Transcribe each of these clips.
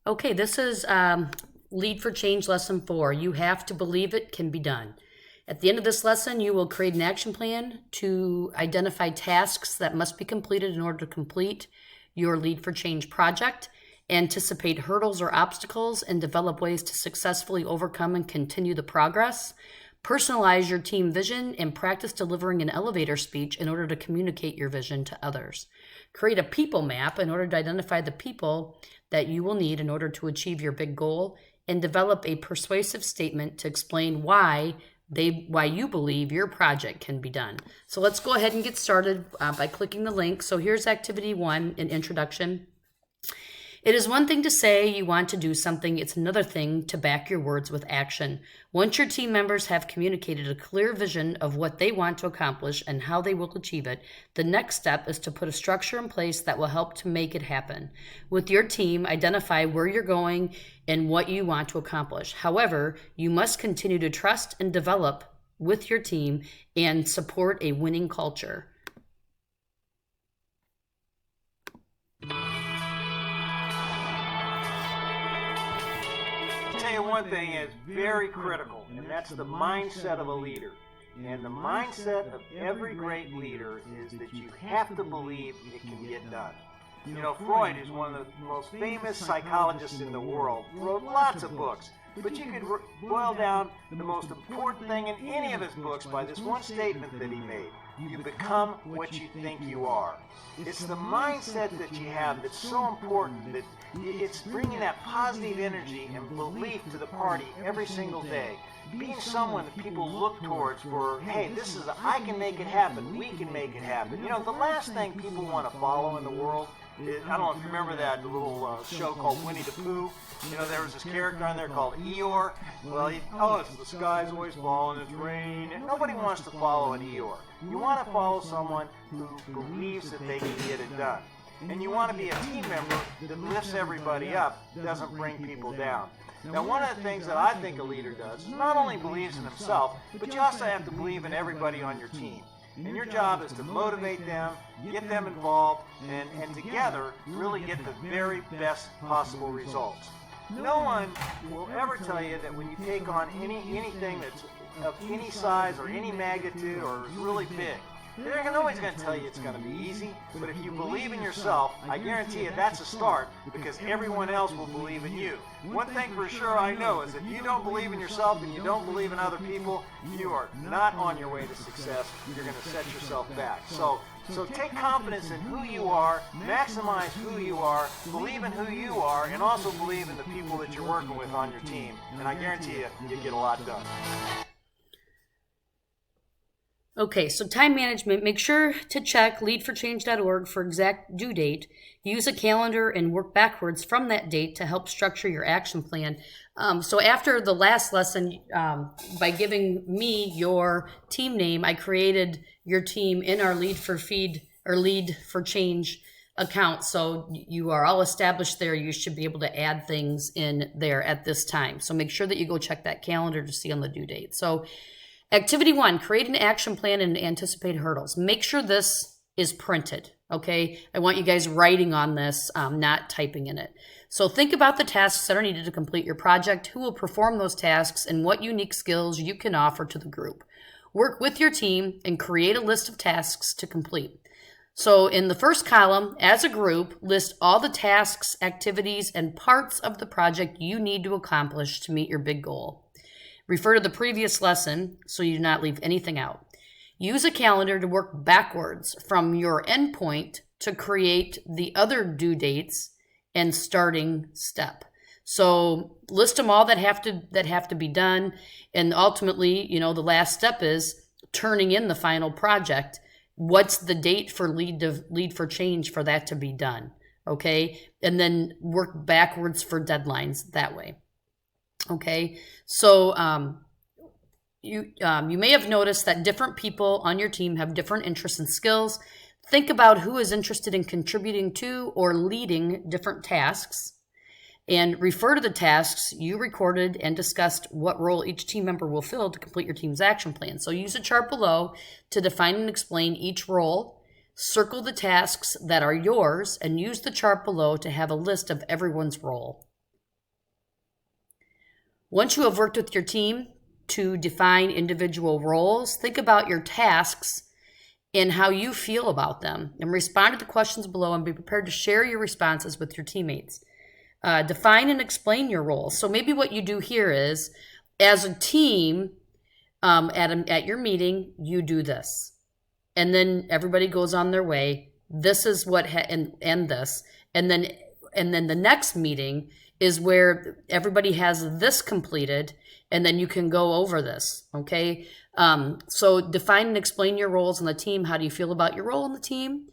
Okay, this is Lead for Change Lesson 4. You have to believe it can be done. At the end of this lesson, you will create an action plan to identify tasks that must be completed in order to complete your Lead for Change project, anticipate hurdles or obstacles, and develop ways to successfully overcome and continue the progress. Personalize your team vision and practice delivering an elevator speech in order to communicate your vision to others. Create a people map in order to identify the people that you will need in order to achieve your big goal, and develop a persuasive statement to explain why you believe your project can be done. So let's go ahead and get started by clicking the link. So here's activity 1, an introduction. It is one thing to say you want to do something. It's another thing to back your words with action. Once your team members have communicated a clear vision of what they want to accomplish and how they will achieve it, the next step is to put a structure in place that will help to make it happen. With your team, identify where you're going and what you want to accomplish. However, you must continue to trust and develop with your team and support a winning culture. I'll tell you one thing is very critical, and that's the mindset of a leader. And the mindset of every great leader is that you have to believe it can get done. You know, Freud is one of the most famous psychologists in the world, wrote lots of books, but you could boil down the most important thing in any of his books by this one statement that he made. You become what you think you are. It's the mindset that you have that's so important, that it's bringing that positive energy and belief to the party every single day. Being someone that people look towards for, hey, I can make it happen, we can make it happen. You know, the last thing people want to follow in the world is, I don't know if you remember that little show called Winnie the Pooh. You know, there was this character on there called Eeyore. Well, the sky's always falling, it's raining. And nobody wants to follow an Eeyore. You want to follow someone who believes that they can get it done. And you want to be a team member that lifts everybody up, doesn't bring people down. Now, one of the things that I think a leader does is not only believes in himself, but you also have to believe in everybody on your team. And your job is to motivate them, get them involved, and together really get the very best possible results. No one will ever tell you that when you take on anything that's of any size or any magnitude or really big, they're always going to tell you it's going to be easy, but if you believe in yourself, I guarantee you that's a start, because everyone else will believe in you. One thing for sure I know is if you don't believe in yourself and you don't believe in other people, you are not on your way to success. You're going to set yourself back. So take confidence in who you are, maximize who you are, believe in who you are, and also believe in the people that you're working with on your team. And I guarantee you get a lot done. Okay, so time management. Make sure to check lead4change.org for exact due date. Use a calendar and work backwards from that date to help structure your action plan. So after the last lesson, by giving me your team name, I created your team in our Lead4Change account. So you are all established there. You should be able to add things in there at this time. So make sure that you go check that calendar to see on the due date. So activity 1, create an action plan and anticipate hurdles. Make sure this is printed, okay? I want you guys writing on this, not typing in it. So think about the tasks that are needed to complete your project, who will perform those tasks, and what unique skills you can offer to the group. Work with your team and create a list of tasks to complete. So in the first column, as a group, list all the tasks, activities, and parts of the project you need to accomplish to meet your big goal. Refer to the previous lesson so you do not leave anything out. Use a calendar to work backwards from your endpoint to create the other due dates and starting step. So list them all that have to be done, and ultimately, you know, the last step is turning in the final project. What's the date for Lead4Change for that to be done? Okay, and then work backwards for deadlines that way. Okay, so you may have noticed that different people on your team have different interests and skills. Think about who is interested in contributing to or leading different tasks, and refer to the tasks you recorded and discussed what role each team member will fill to complete your team's action plan. So use a chart below to define and explain each role. Circle the tasks that are yours and use the chart below to have a list of everyone's role. Once you have worked with your team to define individual roles, think about your tasks and how you feel about them, and respond to the questions below and be prepared to share your responses with your teammates. Define and explain your roles. So maybe what you do here is, as a team, at your meeting, you do this. And then everybody goes on their way. This is what, and this. And then the next meeting is where everybody has this completed, and then you can go over this, okay? So define and explain your roles in the team. How do you feel about your role in the team?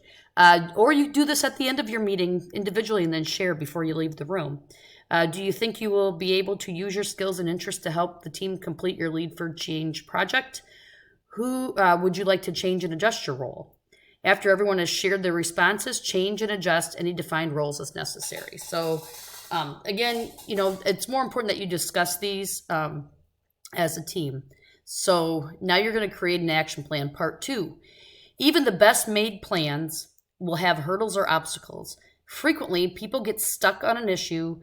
Or you do this at the end of your meeting individually and then share before you leave the room. Do you think you will be able to use your skills and interests to help the team complete your Lead4Change project? Who would you like to change and adjust your role? After everyone has shared their responses, change and adjust any defined roles as necessary. So again, it's more important that you discuss these as a team. So now you're going to create an action plan, part 2. Even the best made plans will have hurdles or obstacles. Frequently, people get stuck on an issue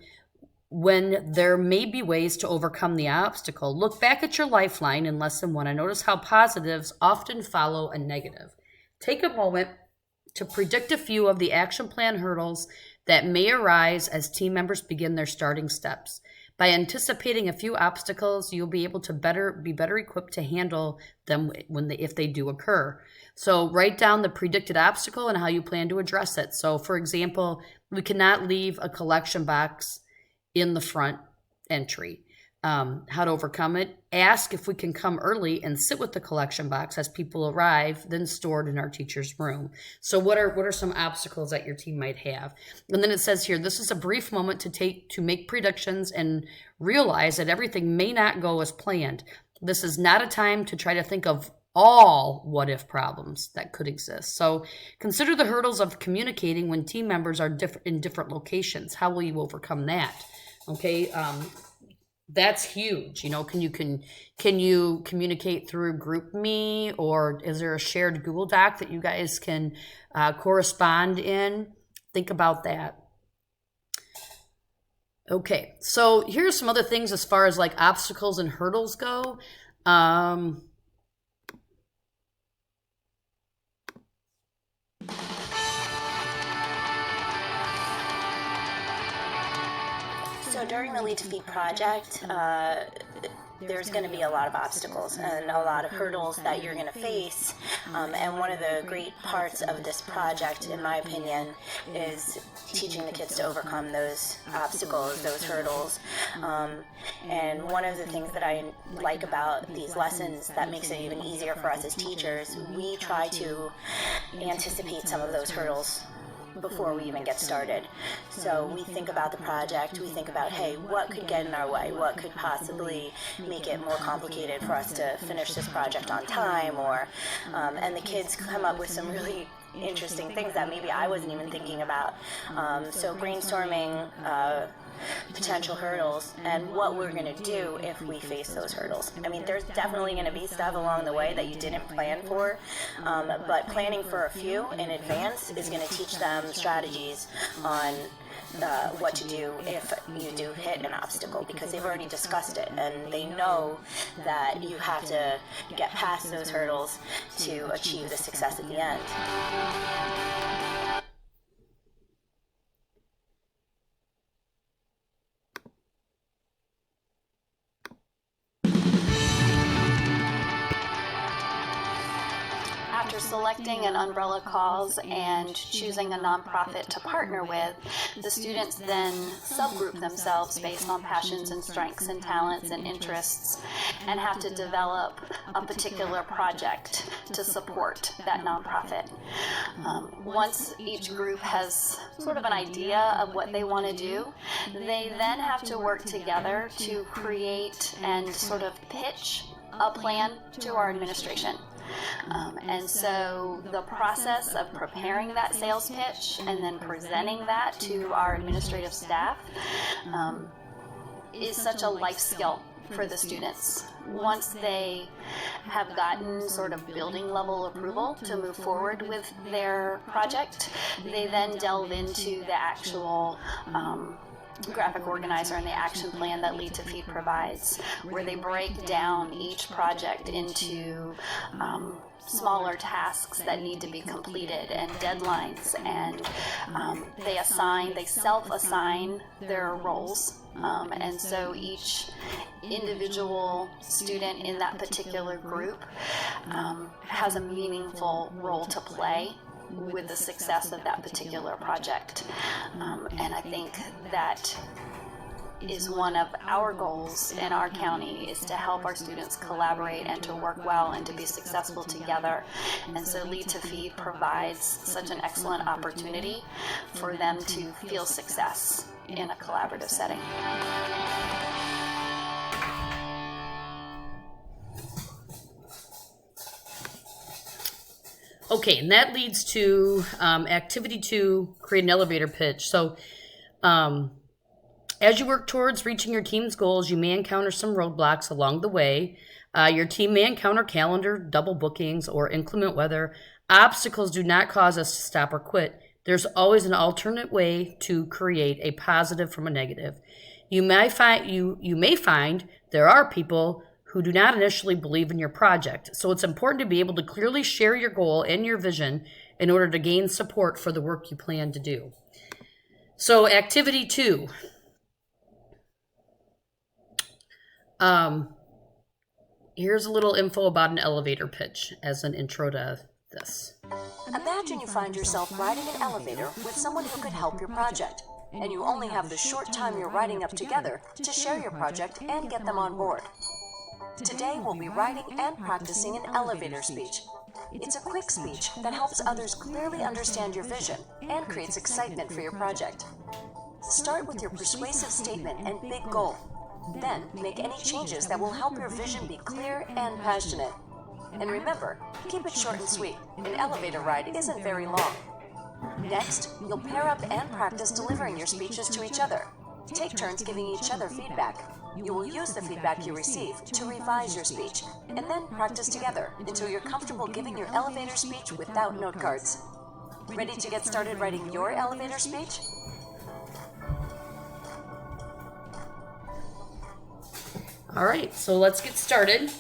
when there may be ways to overcome the obstacle. Look back at your lifeline in lesson 1 and notice how positives often follow a negative. Take a moment to predict a few of the action plan hurdles that may arise as team members begin their starting steps. By anticipating a few obstacles, you'll be able to be better equipped to handle them if they do occur. So write down the predicted obstacle and how you plan to address it. So for example, we cannot leave a collection box in the front entry. How to overcome it. Ask if we can come early and sit with the collection box as people arrive, then stored in our teacher's room. So what are some obstacles that your team might have? And then it says here, this is a brief moment to make predictions and realize that everything may not go as planned. This is not a time to try to think of all what-if problems that could exist. So consider the hurdles of communicating when team members are in different locations. How will you overcome that? Okay, that's huge. Can you communicate through GroupMe, or is there a shared Google Doc that you guys can correspond in? Think about that. Okay, so here's some other things as far as like obstacles and hurdles go. So during the Lead4Feed project, there's going to be a lot of obstacles and a lot of hurdles that you're going to face. And one of the great parts of this project, in my opinion, is teaching the kids to overcome those obstacles, those hurdles. And one of the things that I like about these lessons that makes it even easier for us as teachers, we try to anticipate some of those hurdles before we even get started. So we think about the project, we think about, hey, what could get in our way? What could possibly make it more complicated for us to finish this project on time? Or, and the kids come up with some really interesting things that maybe I wasn't even thinking about. So brainstorming potential hurdles and what we're going to do if we face those hurdles. I mean, there's definitely going to be stuff along the way that you didn't plan for, but planning for a few in advance is going to teach them strategies on what to do if you do hit an obstacle, because they've already discussed it and they know that you have to get past those hurdles to achieve the success at the end. After selecting an umbrella cause and choosing a nonprofit to partner with, the students then subgroup themselves based on passions and strengths and talents and interests, and have to develop a particular project to support that nonprofit. Once each group has sort of an idea of what they want to do, they then have to work together to create and sort of pitch a plan to our administration. And so the process of preparing that sales pitch and then presenting that to our administrative staff is such a life skill for the students. Once they have gotten sort of building level approval to move forward with their project, they then delve into the actual graphic organizer and the action plan that Lead to Feed provides, where they break down each project into smaller tasks that need to be completed and deadlines, and they self-assign their roles, and so each individual student in that particular group has a meaningful role to play with the success of that particular project. And I think that is one of our goals in our county, is to help our students collaborate and to work well and to be successful together. And so Lead to Feed provides such an excellent opportunity for them to feel success in a collaborative setting. Okay, and that leads to activity 2, create an elevator pitch. So as you work towards reaching your team's goals, you may encounter some roadblocks along the way. Your team may encounter calendar double bookings or inclement weather. Obstacles do not cause us to stop or quit. There's always an alternate way to create a positive from a negative. You may find there are people who do not initially believe in your project. So it's important to be able to clearly share your goal and your vision in order to gain support for the work you plan to do. So activity 2. Here's a little info about an elevator pitch as an intro to this. Imagine you find yourself riding an elevator with someone who could help your project, and you only have the short time you're riding up together to share your project and get them on board. Today we'll be writing and practicing an elevator speech. It's a quick speech that helps others clearly understand your vision and creates excitement for your project. Start with your persuasive statement and big goal. Then make any changes that will help your vision be clear and passionate. And remember, keep it short and sweet. An elevator ride isn't very long. Next, you'll pair up and practice delivering your speeches to each other. Take turns giving each other feedback. You will use the feedback you receive to revise your speech, and then practice together until you're comfortable giving your elevator speech without note cards. Ready to get started writing your elevator speech? All right, so let's get started.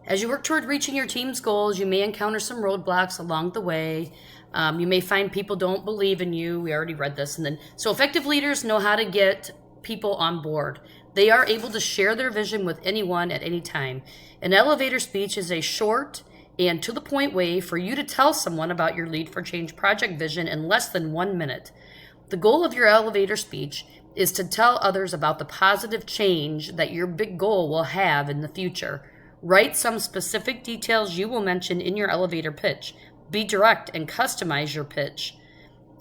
As you work toward reaching your team's goals, you may encounter some roadblocks along the way. You may find people don't believe in you. We already read this. So effective leaders know how to get people on board. They are able to share their vision with anyone at any time. An elevator speech is a short and to-the-point way for you to tell someone about your Lead4Change project vision in less than 1 minute. The goal of your elevator speech is to tell others about the positive change that your big goal will have in the future. Write some specific details you will mention in your elevator pitch. Be direct and customize your pitch,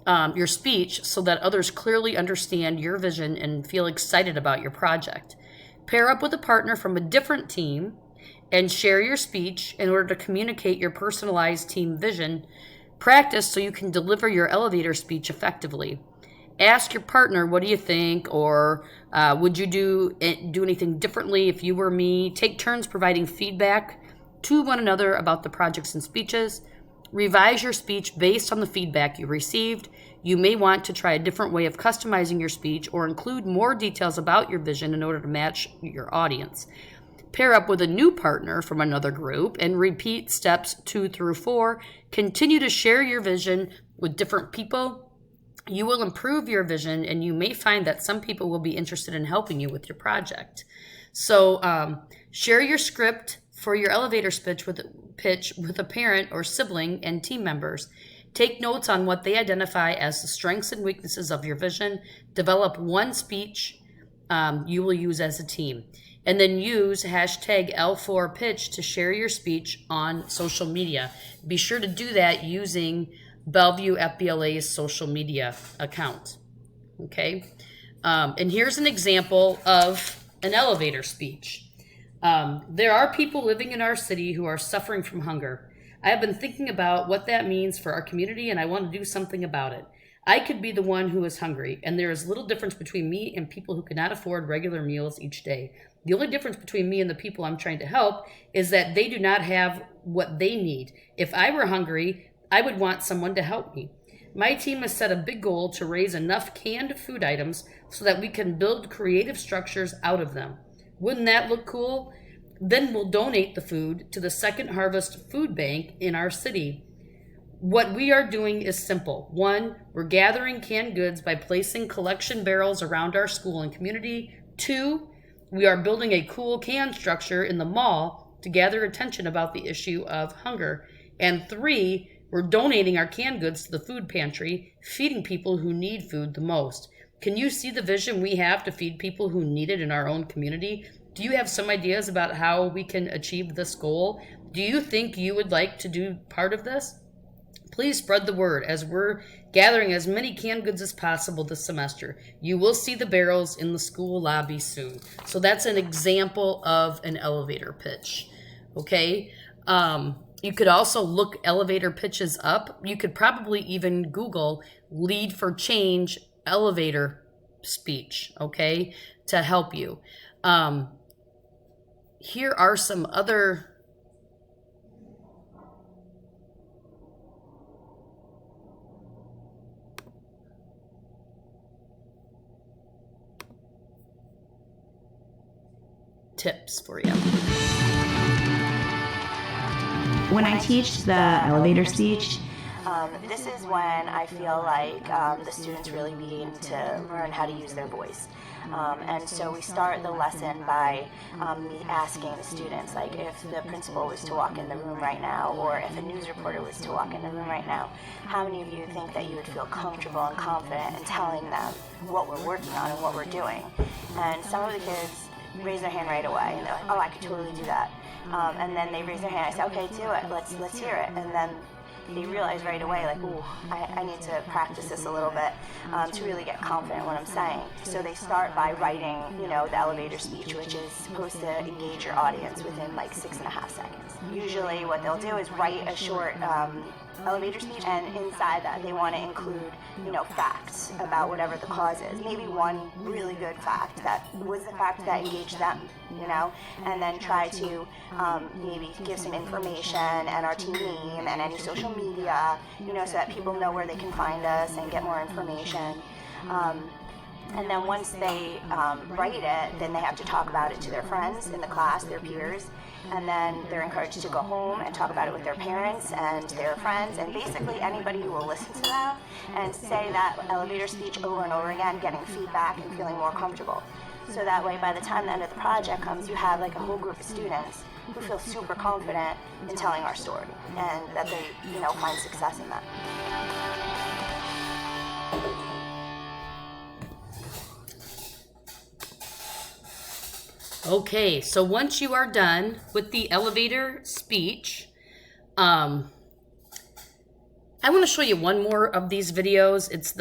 your speech, so that others clearly understand your vision and feel excited about your project. Pair up with a partner from a different team and share your speech in order to communicate your personalized team vision. Practice so you can deliver your elevator speech effectively. Ask your partner, what do you think? Or would you do anything differently if you were me? Take turns providing feedback to one another about the projects and speeches. Revise your speech based on the feedback you received. You may want to try a different way of customizing your speech or include more details about your vision in order to match your audience. Pair up with a new partner from another group and repeat steps 2 through 4. Continue to share your vision with different people. You will improve your vision, and you may find that some people will be interested in helping you with your project. So share your script for your elevator pitch with a parent or sibling and team members. Take notes on what they identify as the strengths and weaknesses of your vision. Develop one speech you will use as a team. And then use hashtag L4Pitch to share your speech on social media. Be sure to do that using Bellevue FBLA's social media account. Okay? And here's an example of an elevator speech. There are people living in our city who are suffering from hunger. I have been thinking about what that means for our community, and I want to do something about it. I could be the one who is hungry, and there is little difference between me and people who cannot afford regular meals each day. The only difference between me and the people I'm trying to help is that they do not have what they need. If I were hungry, I would want someone to help me. My team has set a big goal to raise enough canned food items so that we can build creative structures out of them. Wouldn't that look cool? Then we'll donate the food to the Second Harvest Food Bank in our city. What we are doing is simple. 1, we're gathering canned goods by placing collection barrels around our school and community. 2, we are building a cool can structure in the mall to gather attention about the issue of hunger. And 3, we're donating our canned goods to the food pantry, feeding people who need food the most. Can you see the vision we have to feed people who need it in our own community? Do you have some ideas about how we can achieve this goal? Do you think you would like to do part of this? Please spread the word as we're gathering as many canned goods as possible this semester. You will see the barrels in the school lobby soon. So that's an example of an elevator pitch. Okay? You could also look elevator pitches up. You could probably even Google Lead4Change elevator speech, okay, to help you. Here are some other tips for you. When I teach the elevator speech, this is when I feel like the students really begin to learn how to use their voice. And so we start the lesson by me asking the students, like, if the principal was to walk in the room right now, or if a news reporter was to walk in the room right now, how many of you think that you would feel comfortable and confident in telling them what we're working on and what we're doing? And some of the kids raise their hand right away, and they're like, oh, I could totally do that. And then they raise their hand. I say, okay, do it. Let's hear it. And then they realize right away, like, ooh, I need to practice this a little bit to really get confident in what I'm saying. So they start by writing, the elevator speech, which is supposed to engage your audience within like 6.5 seconds. Usually what they'll do is write a short elevator speech, and inside that they want to include, facts about whatever the cause is. Maybe one really good fact that was the fact that engaged them, and then try to maybe give some information and our team name and any social media, so that people know where they can find us and get more information. And then once they write it, then they have to talk about it to their friends in the class, their peers, and then they're encouraged to go home and talk about it with their parents and their friends, and basically anybody who will listen to them, and say that elevator speech over and over again, getting feedback and feeling more comfortable. So that way, by the time the end of the project comes, you have like a whole group of students who feel super confident in telling our story, and that they, find success in that. Okay, so once you are done with the elevator speech, I want to show you one more of these videos. It's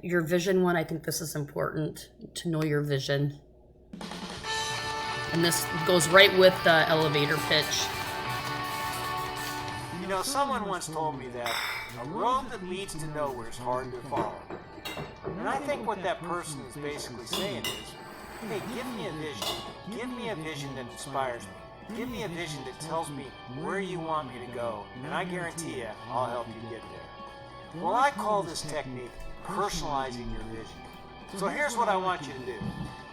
your vision one. I think this is important to know your vision. And this goes right with the elevator pitch. Someone once told me that a road that leads to nowhere is hard to follow. And I think what that person is basically saying is, hey, give me a vision. Give me a vision that inspires me. Give me a vision that tells me where you want me to go, and I guarantee you, I'll help you get there. Well, I call this technique personalizing your vision. So here's what I want you to do.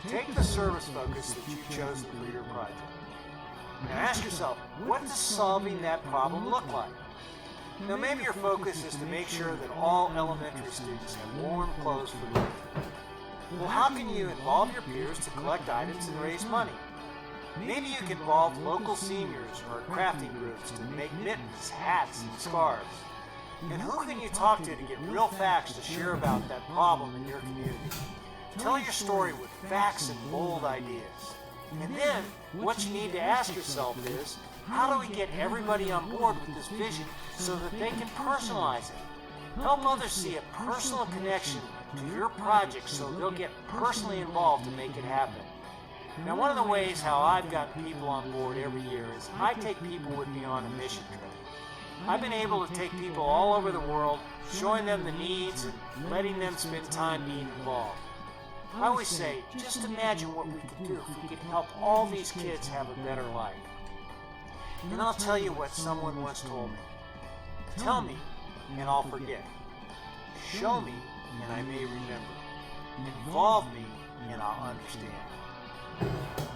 Take the service focus that you've chosen for your project, and ask yourself, what does solving that problem look like? Now, maybe your focus is to make sure that all elementary students have warm clothes for the winter. Well, how can you involve your peers to collect items and raise money? Maybe you can involve local seniors or crafting groups to make mittens, hats, and scarves. And who can you talk to get real facts to share about that problem in your community? Tell your story with facts and bold ideas. And then, what you need to ask yourself is, how do we get everybody on board with this vision so that they can personalize it? Help others see a personal connection to your project so they'll get personally involved to make it happen. Now, one of the ways how I've gotten people on board every year is I take people with me on a mission trip. I've been able to take people all over the world, showing them the needs and letting them spend time being involved. I always say, just imagine what we could do if we could help all these kids have a better life. And I'll tell you what someone once told me. Tell me, and I'll forget. Show me, and I may remember. Involve me, and I'll understand.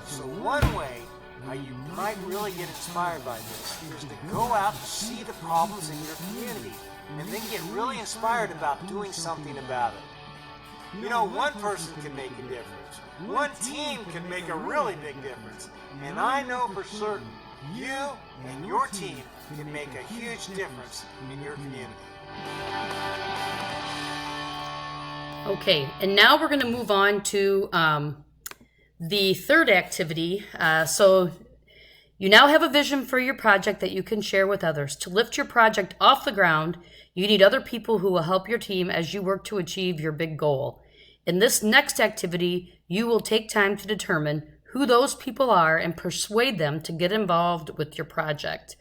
So one way how you might really get inspired by this is to go out and see the problems in your community, and then get really inspired about doing something about it. You know, one person can make a difference. One team can make a really big difference. And I know for certain you and your team can make a huge difference in your community. Okay, and now we're going to move on to the third activity. So you now have a vision for your project that you can share with others. To lift your project off the ground, you need other people who will help your team as you work to achieve your big goal. In this next activity, you will take time to determine who those people are and persuade them to get involved with your project.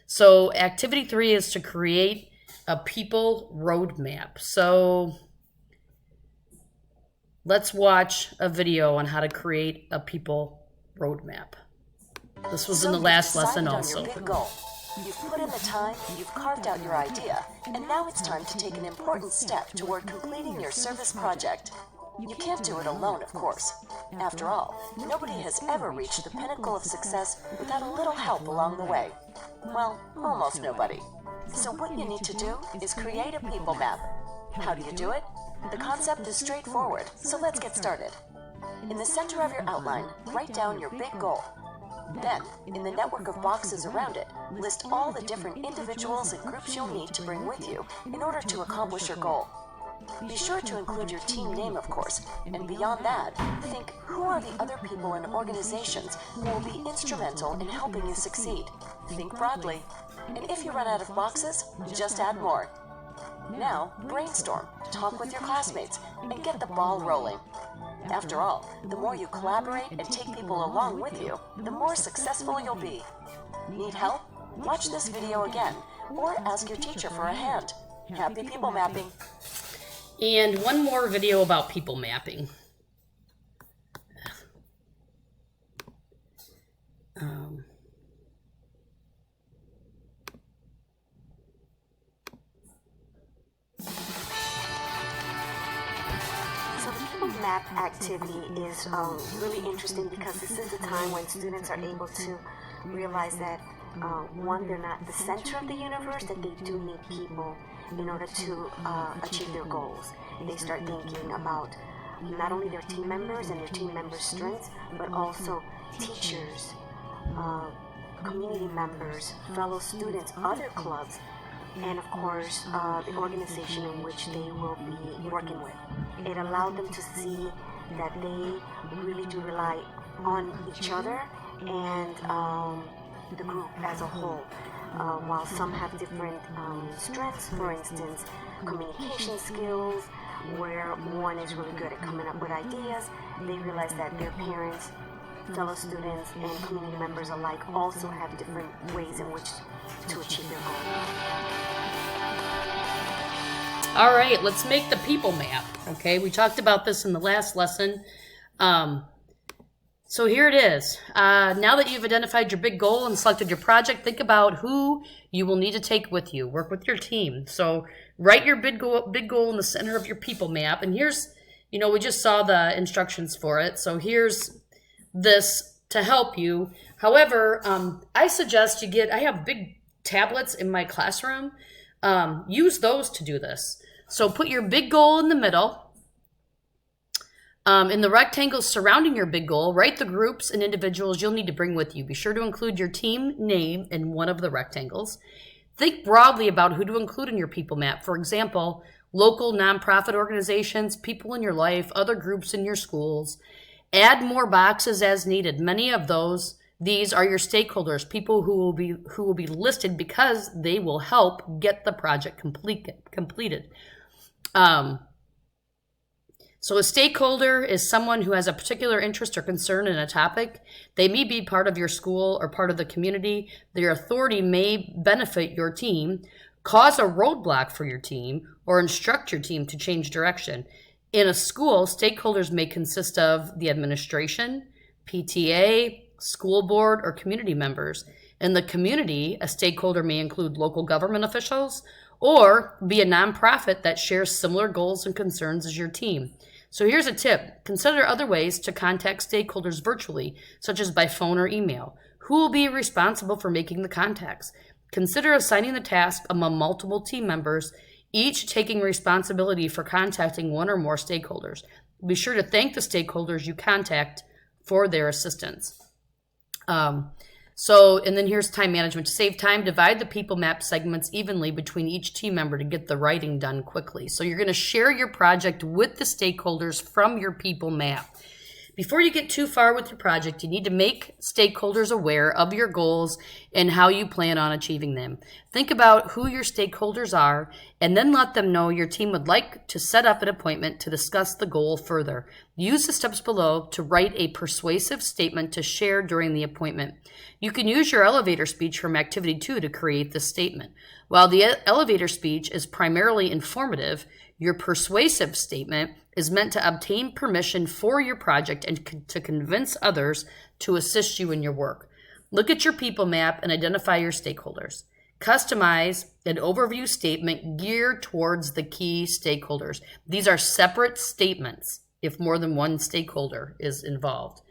So activity 3 is to create a people roadmap. So let's watch a video on how to create a people roadmap. This was in the last lesson also. You've put in the time, you've carved out your idea, and now it's time to take an important step toward completing your service project. You can't do it alone, of course. After all, nobody has ever reached the pinnacle of success without a little help along the way. Well, almost nobody. So what you need to do is create a people map. How do you do it? The concept is straightforward, so let's get started. In the center of your outline, write down your big goal. Then, in the network of boxes around it, list all the different individuals and groups you'll need to bring with you in order to accomplish your goal. Be sure to include your team name, of course, and beyond that, think who are the other people and organizations who will be instrumental in helping you succeed. Think broadly, and if you run out of boxes, just add more. Now, brainstorm, talk with your classmates, and get the ball rolling. After all, the more you collaborate and take people along with you, the more successful you'll be. Need help? Watch this video again, or ask your teacher for a hand. Happy people mapping! And one more video about people mapping. So the people map activity is really interesting because this is the time when students are able to realize that one, they're not the center of the universe, that they do need people in order to achieve their goals. They start thinking about not only their team members and their team members' strengths, but also teachers, community members, fellow students, other clubs, and of course the organization in which they will be working with. It allowed them to see that they really do rely on each other and the group as a whole. While some have different strengths, for instance, communication skills, where one is really good at coming up with ideas, they realize that their parents, fellow students, and community members alike also have different ways in which to achieve their goal. All right, let's make the people map. Okay, we talked about this in the last lesson. So here it is. Now that you've identified your big goal and selected your project, think about who you will need to take with you. Work with your team. So write your big goal in the center of your people map. And here's, we just saw the instructions for it. So here's this to help you. However, I suggest I have big tablets in my classroom. Use those to do this. So put your big goal in the middle. In the rectangles surrounding your big goal, write the groups and individuals you'll need to bring with you. Be sure to include your team name in one of the rectangles. Think broadly about who to include in your people map. For example, local nonprofit organizations, people in your life, other groups in your schools. Add more boxes as needed. Many of these are your stakeholders, people who will be listed because they will help get the project completed. So a stakeholder is someone who has a particular interest or concern in a topic. They may be part of your school or part of the community. Their authority may benefit your team, cause a roadblock for your team, or instruct your team to change direction. In a school, stakeholders may consist of the administration, PTA, school board, or community members. In the community, a stakeholder may include local government officials or be a nonprofit that shares similar goals and concerns as your team. So here's a tip. Consider other ways to contact stakeholders virtually, such as by phone or email. Who will be responsible for making the contacts? Consider assigning the task among multiple team members, each taking responsibility for contacting one or more stakeholders. Be sure to thank the stakeholders you contact for their assistance. And then here's time management. To save time, divide the people map segments evenly between each team member to get the writing done quickly. So you're going to share your project with the stakeholders from your people map. Before you get too far with your project, you need to make stakeholders aware of your goals and how you plan on achieving them. Think about who your stakeholders are, and then let them know your team would like to set up an appointment to discuss the goal further. Use the steps below to write a persuasive statement to share during the appointment. You can use your elevator speech from Activity 2 to create this statement. While the elevator speech is primarily informative, your persuasive statement is meant to obtain permission for your project and to convince others to assist you in your work. Look at your people map and identify your stakeholders. Customize an overview statement geared towards the key stakeholders. These are separate statements if more than one stakeholder is involved.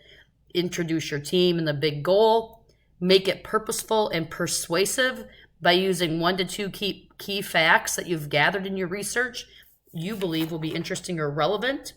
Introduce your team and the big goal. Make it purposeful and persuasive by using 1 to 2 key facts that you've gathered in your research you believe will be interesting or relevant.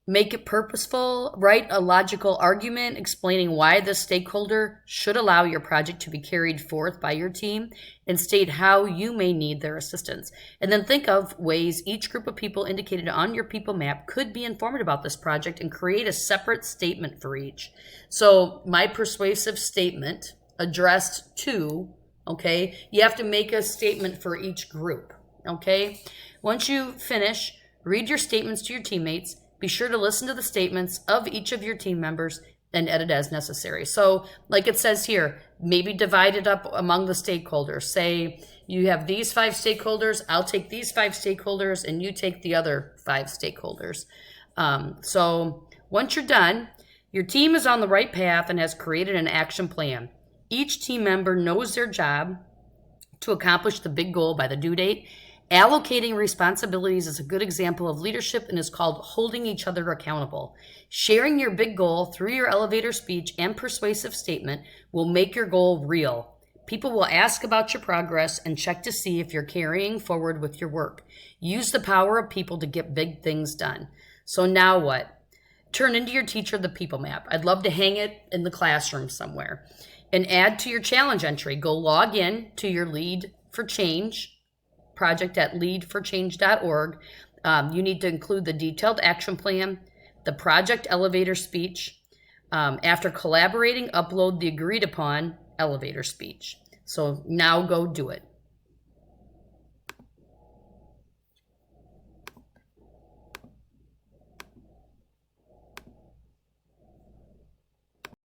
Make it purposeful. Write a logical argument explaining why the stakeholder should allow your project to be carried forth by your team, and state how you may need their assistance. And then think of ways each group of people indicated on your people map could be informed about this project and create a separate statement for each. So my persuasive statement addressed to, okay, you have to make a statement for each group, okay? Once you finish, read your statements to your teammates. Be sure to listen to the statements of each of your team members and edit as necessary. So like it says here, maybe divide it up among the stakeholders. Say you have these 5 stakeholders, I'll take these 5 stakeholders, and you take the other 5 stakeholders. So once you're done, your team is on the right path and has created an action plan. Each team member knows their job to accomplish the big goal by the due date. Allocating responsibilities is a good example of leadership and is called holding each other accountable. Sharing your big goal through your elevator speech and persuasive statement will make your goal real. People will ask about your progress and check to see if you're carrying forward with your work. Use the power of people to get big things done. So now what? Turn into your teacher the people map. I'd love to hang it in the classroom somewhere. And add to your challenge entry. Go log in to your Lead4Change project at lead4change.org. You need to include the detailed action plan, the project elevator speech. After collaborating, upload the agreed upon elevator speech. So now go do it.